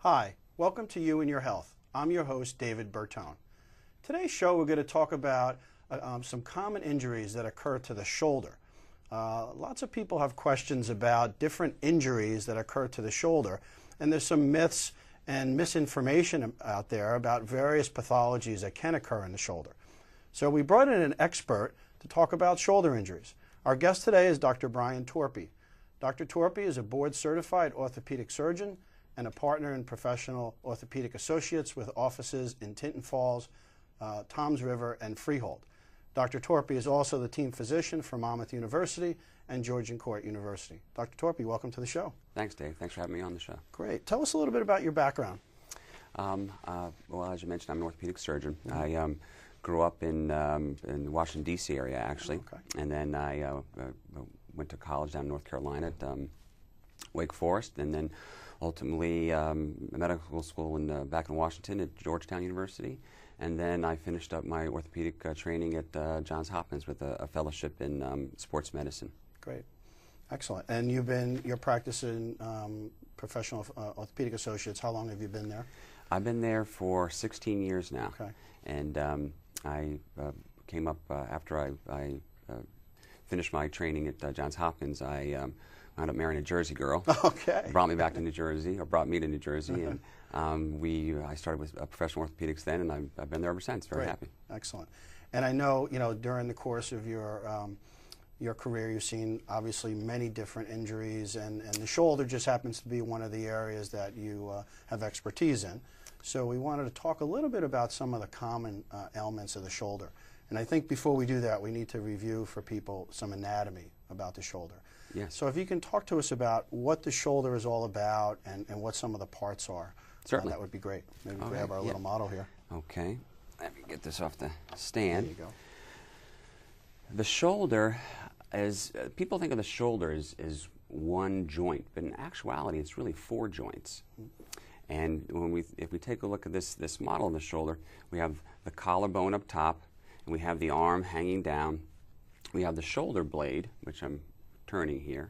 Hi, welcome to You and Your Health. I'm your host, David Bertone. Today's show, we're going to talk about some common injuries that occur to the shoulder. Lots of people have questions about different injuries that occur to the shoulder, and there's some myths and misinformation out there about various pathologies that can occur in the shoulder. So we brought in an expert to talk about shoulder injuries. Our guest today is Dr. Brian Torpey. Dr. Torpey is a board-certified orthopedic surgeon and a partner in Professional Orthopedic Associates with offices in Tinton Falls, Toms River, and Freehold. Dr. Torpey is also the team physician for Monmouth University and Georgian Court University. Dr. Torpey, welcome to the show. Thanks, Dave. Thanks for having me on the show. Great. Tell us a little bit about your background. Well, as you mentioned, I'm an orthopedic surgeon. I grew up in the Washington, D.C. area, actually. Okay. And then I went to college down in North Carolina at Wake Forest, and then ultimately medical school back in Washington at Georgetown University. And then I finished up my orthopedic training at Johns Hopkins with a fellowship in sports medicine. Great. Excellent. And you're practicing Professional Orthopedic Associates. How long have you been there? I've been there for 16 years now. Okay. And I came up after I finished my training at Johns Hopkins. I wound up marrying a Jersey girl. Okay. Brought me back to New Jersey, or brought me to New Jersey, and I started with professional orthopedics then, and I've been there ever since. Very happy. Excellent. And I know, during the course of your career, you've seen obviously many different injuries, and the shoulder just happens to be one of the areas that you have expertise in. So we wanted to talk a little bit about some of the common ailments of the shoulder. And I think before we do that, we need to review for people some anatomy about the shoulder. Yes. So if you can talk to us about what the shoulder is all about and what some of the parts are, certainly, that would be great. Maybe grab our little model here. Okay. Let me get this off the stand. There you go. The shoulder people think of the shoulder as one joint, but in actuality, it's really four joints. And if we take a look at this model of the shoulder, we have the collarbone up top, and we have the arm hanging down. We have the shoulder blade, which I'm turning here,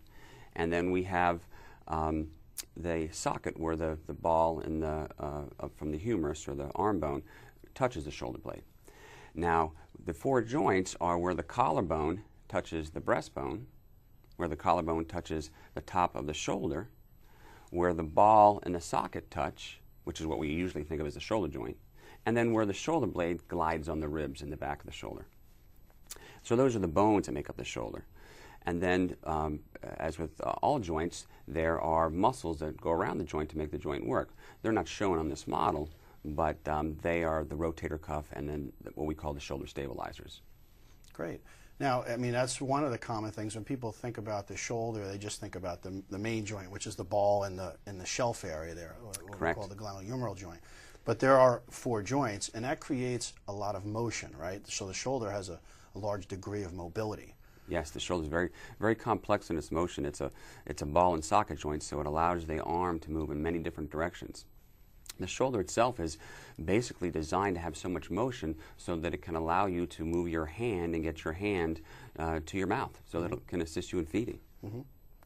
and then we have the socket where the ball in from the humerus or the arm bone touches the shoulder blade. Now, the four joints are where the collarbone touches the breastbone, where the collarbone touches the top of the shoulder, where the ball and the socket touch, which is what we usually think of as the shoulder joint, and then where the shoulder blade glides on the ribs in the back of the shoulder. So those are the bones that make up the shoulder. And then, as with all joints, there are muscles that go around the joint to make the joint work. They're not shown on this model, but they are the rotator cuff and then what we call the shoulder stabilizers. Great. Now, I mean, that's one of the common things. When people think about the shoulder, they just think about the main joint, which is the ball and the shelf area there, or what we call the glenohumeral joint. But there are four joints, and that creates a lot of motion, right? So the shoulder has a large degree of mobility. Yes, the shoulder is very, very complex in its motion. It's a ball and socket joint, so it allows the arm to move in many different directions. The shoulder itself is basically designed to have so much motion so that it can allow you to move your hand and get your hand to your mouth, so that it can assist you in feeding.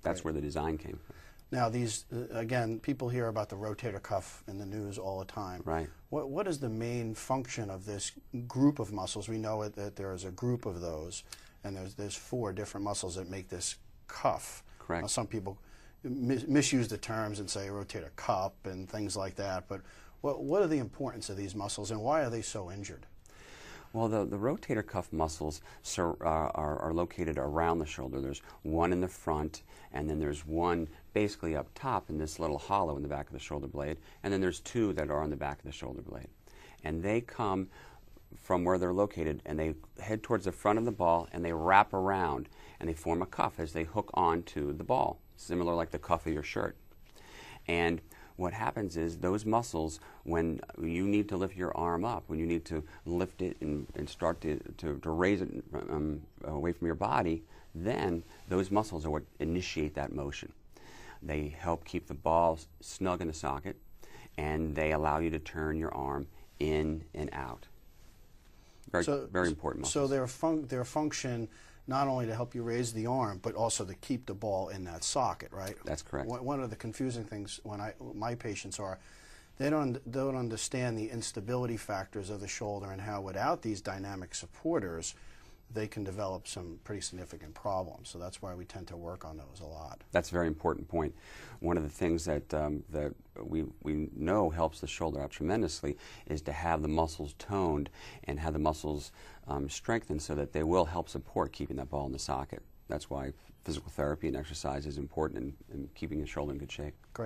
That's where the design came from. Now, these again, people hear about the rotator cuff in the news all the time. Right. What is the main function of this group of muscles? We know that there is a group of those, and there's four different muscles that make this cuff. Correct. Now, some people misuse the terms and say rotator cuff and things like that, but what are the importance of these muscles, and why are they so injured? Well, the rotator cuff muscles are located around the shoulder. There's one in the front, and then there's one basically up top in this little hollow in the back of the shoulder blade, and then there's two that are on the back of the shoulder blade. And they come from where they're located, and they head towards the front of the ball, and they wrap around, and they form a cuff as they hook onto the ball, similar like the cuff of your shirt. And what happens is those muscles, when you need to lift your arm up, when you need to lift it and start to raise it away from your body, then those muscles are what initiate that motion. They help keep the ball snug in the socket, and they allow you to turn your arm in and out. Very important muscles. So their function not only to help you raise the arm, but also to keep the ball in that socket, right? That's correct. One of the confusing things when my patients are, They don't understand the instability factors of the shoulder and how without these dynamic supporters, they can develop some pretty significant problems. So that's why we tend to work on those a lot. That's a very important point. One of the things that that we know helps the shoulder out tremendously is to have the muscles toned and have the muscles strengthened so that they will help support keeping that ball in the socket. That's why physical therapy and exercise is important in keeping the shoulder in good shape. Great.